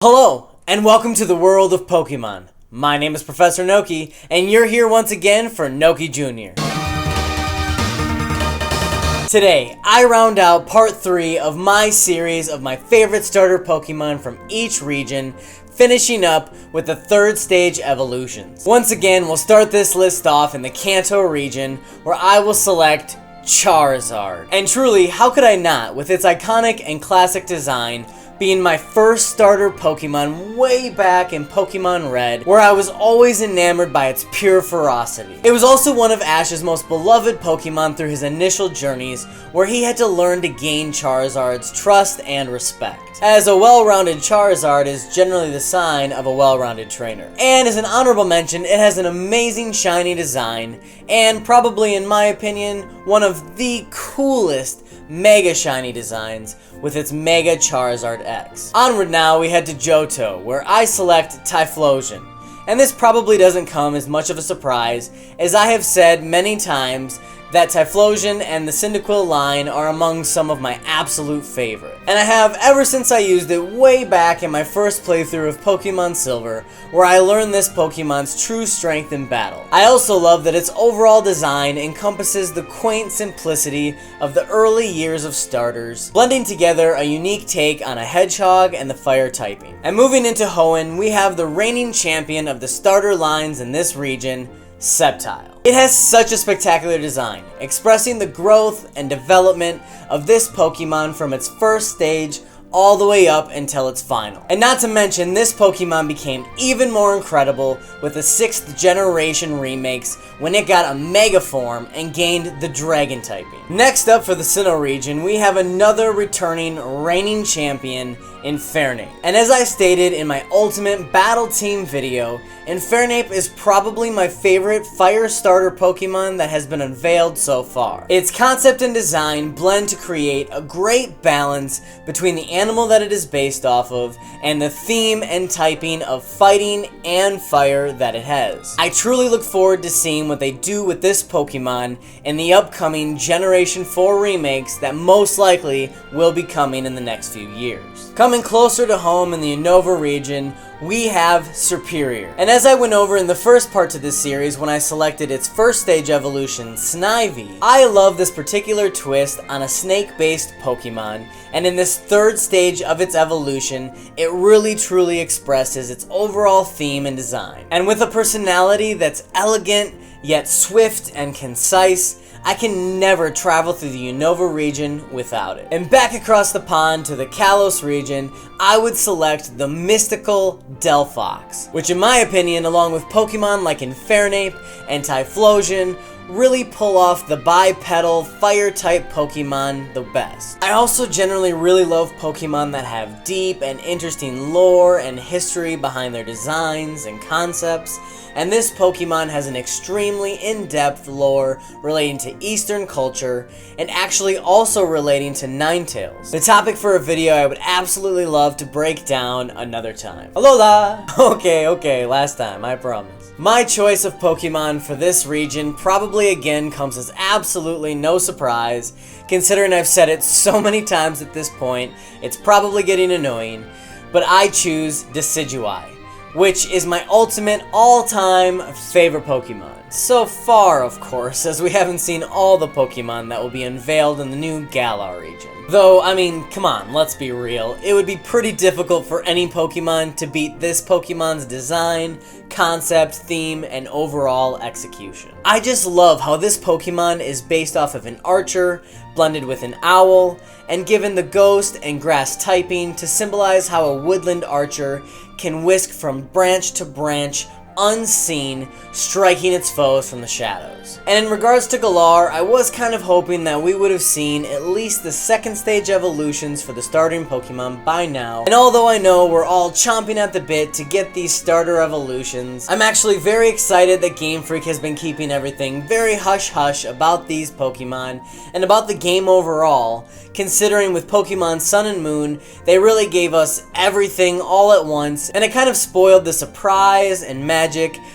Hello, and welcome to the world of Pokemon. My name is Professor Noki, and you're here once again for Noki Jr. Today, I round out part 3 of my series of my favorite starter Pokemon from each region, finishing up with the third stage evolutions. Once again, we'll start this list off in the Kanto region, where I will select Charizard. And truly, how could I not, with its iconic and classic design, being my first starter Pokemon way back in Pokemon Red, where I was always enamored by its pure ferocity. It was also one of Ash's most beloved Pokemon through his initial journeys, where he had to learn to gain Charizard's trust and respect, as a well-rounded Charizard is generally the sign of a well-rounded trainer. And as an honorable mention, it has an amazing shiny design, and probably in my opinion, one of the coolest Mega Shiny designs with its Mega Charizard X. Onward now, we head to Johto, where I select Typhlosion. And this probably doesn't come as much of a surprise, as I have said many times that Typhlosion and the Cyndaquil line are among some of my absolute favorite. And I have ever since I used it way back in my first playthrough of Pokemon Silver, where I learned this Pokemon's true strength in battle. I also love that its overall design encompasses the quaint simplicity of the early years of starters, blending together a unique take on a hedgehog and the fire typing. And moving into Hoenn, we have the reigning champion of the starter lines in this region, Sceptile. It has such a spectacular design, expressing the growth and development of this Pokemon from its first stage all the way up until its final. And not to mention, this Pokemon became even more incredible with the 6th generation remakes when it got a Mega Form and gained the Dragon typing. Next up for the Sinnoh region, we have another returning reigning champion, Infernape. And as I stated in my Ultimate Battle Team video, Infernape is probably my favorite fire starter Pokemon that has been unveiled so far. Its concept and design blend to create a great balance between the animal that it is based off of and the theme and typing of fighting and fire that it has. I truly look forward to seeing what they do with this Pokemon in the upcoming Generation 4 remakes that most likely will be coming in the next few years. Coming closer to home in the Unova region, we have Serperior. And as I went over in the first part to this series when I selected its first stage evolution, Snivy, I love this particular twist on a snake-based Pokemon, and in this third stage of its evolution, it really truly expresses its overall theme and design. And with a personality that's elegant, yet swift and concise, I can never travel through the Unova region without it. And back across the pond to the Kalos region, I would select the mystical Delphox, which in my opinion, along with Pokemon like Infernape and Typhlosion, really pull off the bipedal fire-type Pokemon the best. I also generally really love Pokemon that have deep and interesting lore and history behind their designs and concepts, and this Pokemon has an extremely in-depth lore relating to Eastern culture, and actually also relating to Ninetales. The topic for a video I would absolutely love to break down another time. Aloha! Okay, last time, I promise. My choice of Pokemon for this region probably again comes as absolutely no surprise, considering I've said it so many times at this point, it's probably getting annoying, but I choose Decidueye, which is my ultimate all-time favorite Pokemon. So far, of course, as we haven't seen all the Pokemon that will be unveiled in the new Galar region. Though, I mean, come on, let's be real. It would be pretty difficult for any Pokemon to beat this Pokemon's design, concept, theme, and overall execution. I just love how this Pokemon is based off of an archer, blended with an owl, and given the ghost and grass typing to symbolize how a woodland archer can whisk from branch to branch unseen, striking its foes from the shadows. And in regards to Galar, I was kind of hoping that we would have seen at least the second stage evolutions for the starting Pokemon by now, and although I know we're all chomping at the bit to get these starter evolutions, I'm actually very excited that Game Freak has been keeping everything very hush-hush about these Pokemon, and about the game overall, considering with Pokemon Sun and Moon, they really gave us everything all at once, and it kind of spoiled the surprise and magic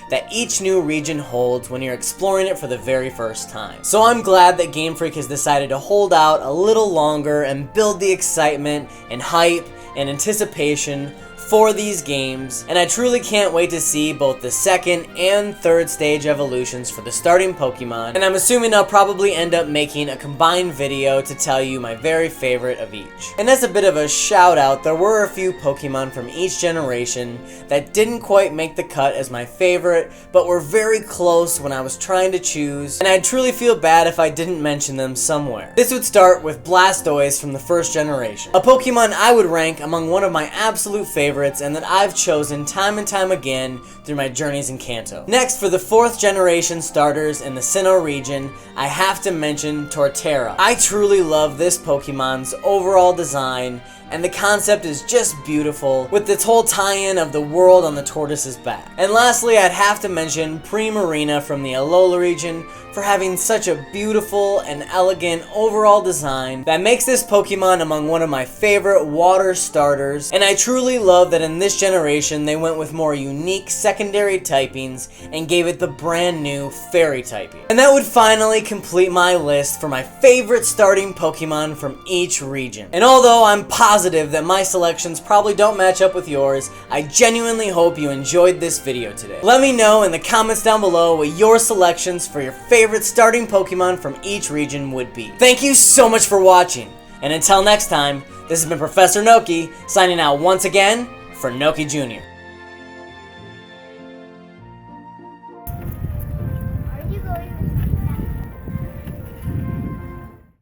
that each new region holds when you're exploring it for the very first time. So I'm glad that Game Freak has decided to hold out a little longer and build the excitement and hype and anticipation for these games, and I truly can't wait to see both the second and third stage evolutions for the starting Pokemon, and I'm assuming I'll probably end up making a combined video to tell you my very favorite of each. And as a bit of a shout out, there were a few Pokemon from each generation that didn't quite make the cut as my favorite, but were very close when I was trying to choose, and I'd truly feel bad if I didn't mention them somewhere. This would start with Blastoise from the first generation, a Pokemon I would rank among one of my absolute favorites and that I've chosen time and time again through my journeys in Kanto. Next, for the fourth generation starters in the Sinnoh region, I have to mention Torterra. I truly love this Pokemon's overall design, and the concept is just beautiful, with its whole tie-in of the world on the tortoise's back. And lastly, I'd have to mention Primarina from the Alola region for having such a beautiful and elegant overall design that makes this Pokemon among one of my favorite water starters, and I truly love that in this generation they went with more unique secondary typings and gave it the brand new fairy typing. And that would finally complete my list for my favorite starting Pokemon from each region. And although I'm positive that my selections probably don't match up with yours, I genuinely hope you enjoyed this video today. Let me know in the comments down below what your selections for your favorite starting Pokemon from each region would be. Thank you so much for watching, and until next time, this has been Professor Noki, signing out once again for Noki Jr.